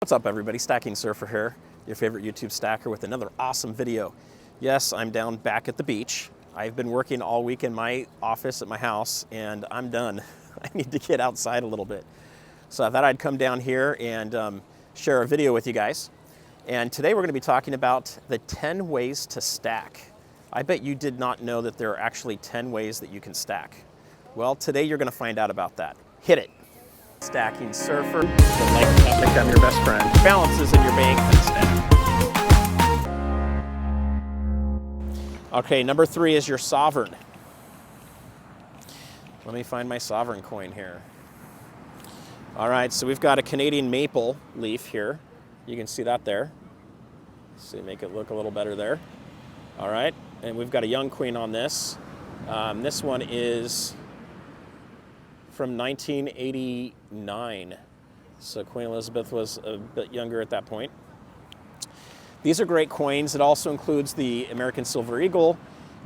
What's up, everybody? Stacking Surfer here, your favorite YouTube stacker with another awesome video. Yes, I'm down back at the beach. I've been working all week in my office at my house and I'm done. I need to get outside a little bit. So I thought I'd come down here and share a video with you guys. And today we're going to be talking about the 10 ways to stack. I bet you did not know that there are actually 10 ways that you can stack. Well, today you're going to find out about that. Hit it. Stacking Surfer, the life can become your best friend. Balances in your bank and stack. Okay, number 3 is your sovereign. Let me find my sovereign coin here. All right, so we've got a Canadian maple leaf here. You can see that there. So make it look a little better there. All right, and we've got a young queen on this. This one is from 1989. So Queen Elizabeth was a bit younger at that point. These are great coins. It also includes the American Silver Eagle,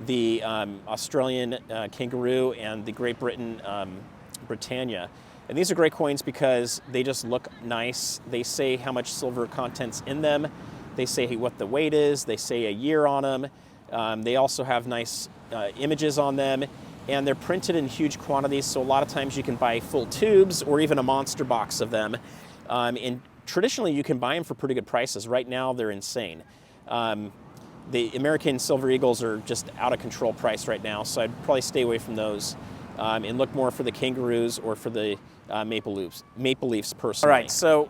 the Australian Kangaroo, and the Great Britain Britannia. And these are great coins because they just look nice. They say how much silver content's in them. They say what the weight is. They say a year on them. They also have nice images on them. And they're printed in huge quantities, so a lot of times you can buy full tubes or even a monster box of them. And traditionally, you can buy them for pretty good prices. Right now, they're insane. The American Silver Eagles are just out of control price right now, so I'd probably stay away from those and look more for the Kangaroos or for the Maple Leafs personally. All right, so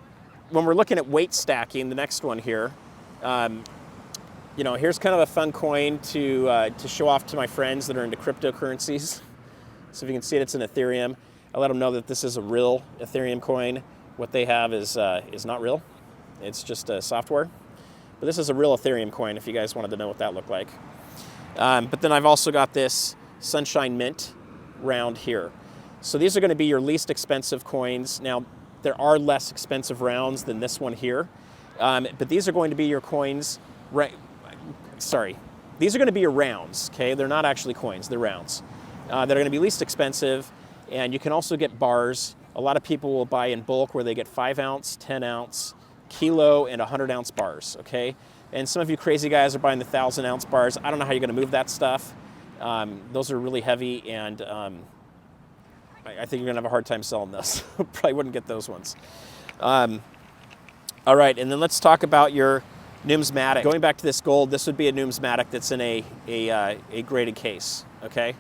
when we're looking at weight stacking, the next one here, you know, here's kind of a fun coin to show off to my friends that are into cryptocurrencies. So if you can see it, it's an Ethereum. I let them know that this is a real Ethereum coin. What they have is not real. It's just software. But this is a real Ethereum coin if you guys wanted to know what that looked like. But then I've also got this Sunshine Mint round here. So these are going to be your least expensive coins. Now, there are less expensive rounds than this one here. But these are going to be your coins. These are going to be your rounds, okay? They're not actually coins, they're rounds. That are going to be least expensive, and you can also get bars. A lot of people will buy in bulk where they get 5-ounce, 10-ounce, kilo, and 100-ounce bars, okay? And some of you crazy guys are buying the 1,000-ounce bars. I don't know how you're going to move that stuff. Those are really heavy, and I think you're going to have a hard time selling those. Probably wouldn't get those ones. All right, and then let's talk about your numismatic. Going back to this gold, this would be a numismatic that's in a graded case, okay?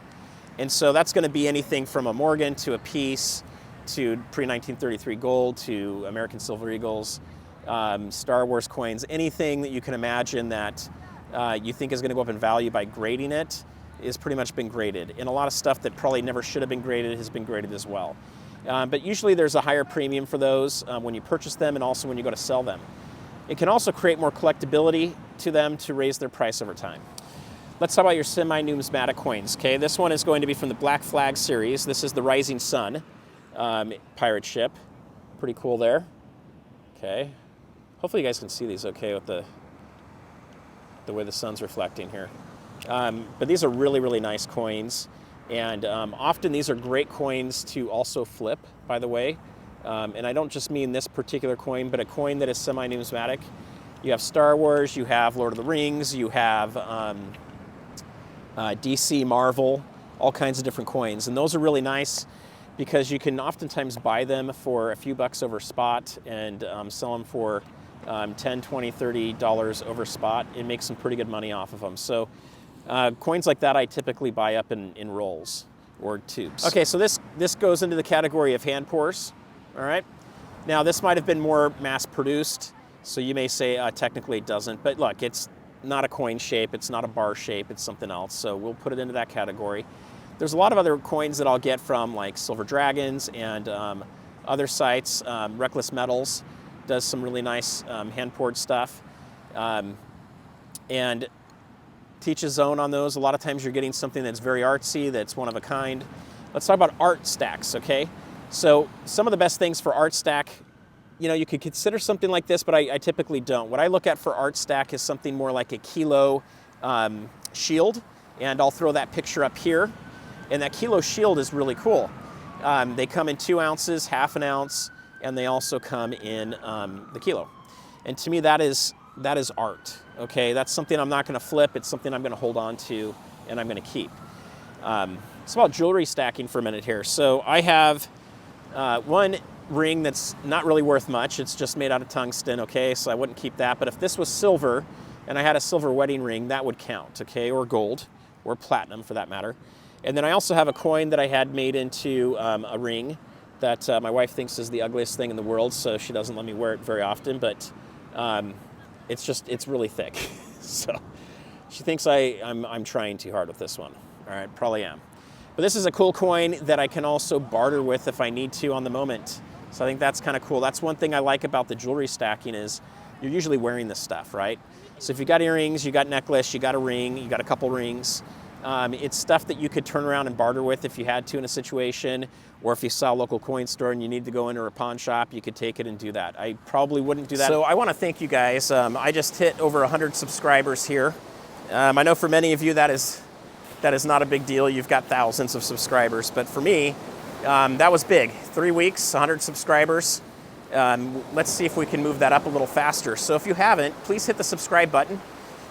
And so that's going to be anything from a Morgan to a piece to pre-1933 gold to American Silver Eagles, Star Wars coins, anything that you can imagine that you think is going to go up in value by grading it is pretty much been graded. And a lot of stuff that probably never should have been graded has been graded as well. But usually there's a higher premium for those when you purchase them and also when you go to sell them. It can also create more collectability to them to raise their price over time. Let's talk about your semi-numismatic coins, okay? This one is going to be from the Black Flag series. This is the Rising Sun pirate ship. Pretty cool there, okay? Hopefully you guys can see these okay with the way the sun's reflecting here. But these are really, really nice coins. And often these are great coins to also flip, by the way. And I don't just mean this particular coin, but a coin that is semi-numismatic. You have Star Wars, you have Lord of the Rings, you have DC, Marvel, all kinds of different coins. And those are really nice because you can oftentimes buy them for a few bucks over spot and sell them for $10, $20, $30 over spot and make some pretty good money off of them. So coins like that I typically buy up in rolls or tubes. Okay, so this goes into the category of hand pours. All right. Now this might have been more mass produced, so you may say technically it doesn't, but look, it's not a coin shape, it's not a bar shape, it's something else, so we'll put it into that category. There's a lot of other coins that I'll get from like Silver Dragons and other sites. Reckless Metals does some really nice hand poured stuff. And teach a zone on those. A lot of times you're getting something that's very artsy, that's one of a kind. Let's talk about art stacks, okay? So some of the best things for art stack, you know, you could consider something like this, but I typically don't. What I look at for art stack is something more like a kilo shield, and I'll throw that picture up here. And that kilo shield is really cool. They come in 2 ounces, half an ounce, and they also come in the kilo. And to me, that is art, okay? That's something I'm not gonna flip, it's something I'm gonna hold on to and I'm gonna keep. It's about jewelry stacking for a minute here. So I have one ring that's not really worth much. It's just made out of tungsten, okay? So I wouldn't keep that. But if this was silver and I had a silver wedding ring, that would count, okay? Or gold, or platinum for that matter. And then I also have a coin that I had made into a ring that my wife thinks is the ugliest thing in the world, so she doesn't let me wear it very often, but it's really thick. So she thinks I'm trying too hard with this one. All right, probably am. But this is a cool coin that I can also barter with if I need to on the moment. So I think that's kind of cool. That's one thing I like about the jewelry stacking is you're usually wearing this stuff, right? So if you got earrings, you got necklace, you got a ring, you got a couple rings, it's stuff that you could turn around and barter with if you had to in a situation, or if you saw a local coin store and you need to go into a pawn shop, you could take it and do that. I probably wouldn't do that. So I want to thank you guys. I just hit over 100 subscribers here. I know for many of you that is not a big deal. You've got thousands of subscribers, but for me, that was big. 3 weeks, 100 subscribers. Let's see if we can move that up a little faster. So if you haven't, please hit the subscribe button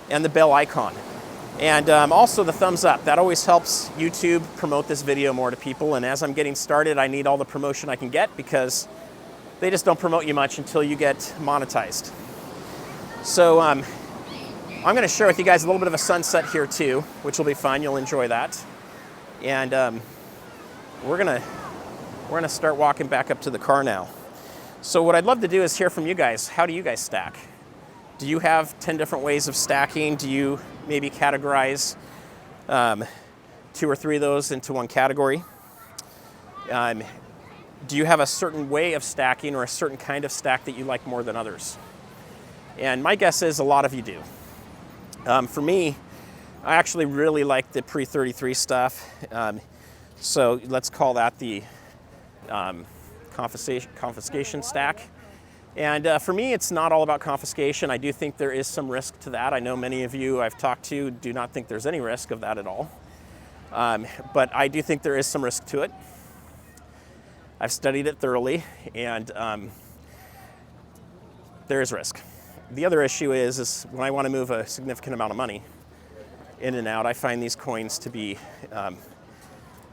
and the bell icon. And also the thumbs up. That always helps YouTube promote this video more to people. And as I'm getting started, I need all the promotion I can get because they just don't promote you much until you get monetized. So I'm going to share with you guys a little bit of a sunset here too, which will be fun. You'll enjoy that. And we're gonna start walking back up to the car now. So what I'd love to do is hear from you guys. How do you guys stack? Do you have 10 different ways of stacking? Do you maybe categorize 2 or 3 of those into one category? Do you have a certain way of stacking or a certain kind of stack that you like more than others? And my guess is a lot of you do. For me, I actually really like the pre-33 stuff. So let's call that the confiscation stack. And for me, it's not all about confiscation. I do think there is some risk to that. I know many of you I've talked to do not think there's any risk of that at all. But I do think there is some risk to it. I've studied it thoroughly, and there is risk. The other issue is when I want to move a significant amount of money in and out, I find these coins to be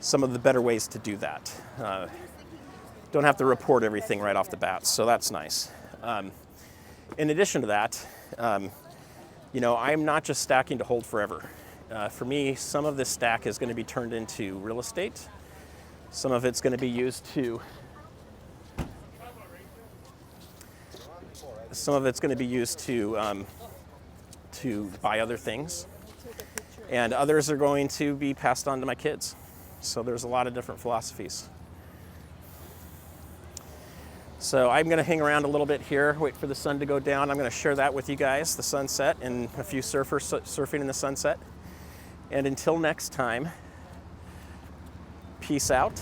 some of the better ways to do that. Don't have to report everything right off the bat, so that's nice. In addition to that, I'm not just stacking to hold forever. For me, some of this stack is going to be turned into real estate. Some of it's going to be used to buy other things, and others are going to be passed on to my kids. So there's a lot of different philosophies. So I'm going to hang around a little bit here, wait for the sun to go down. I'm going to share that with you guys, the sunset, and a few surfers surfing in the sunset. And until next time, peace out.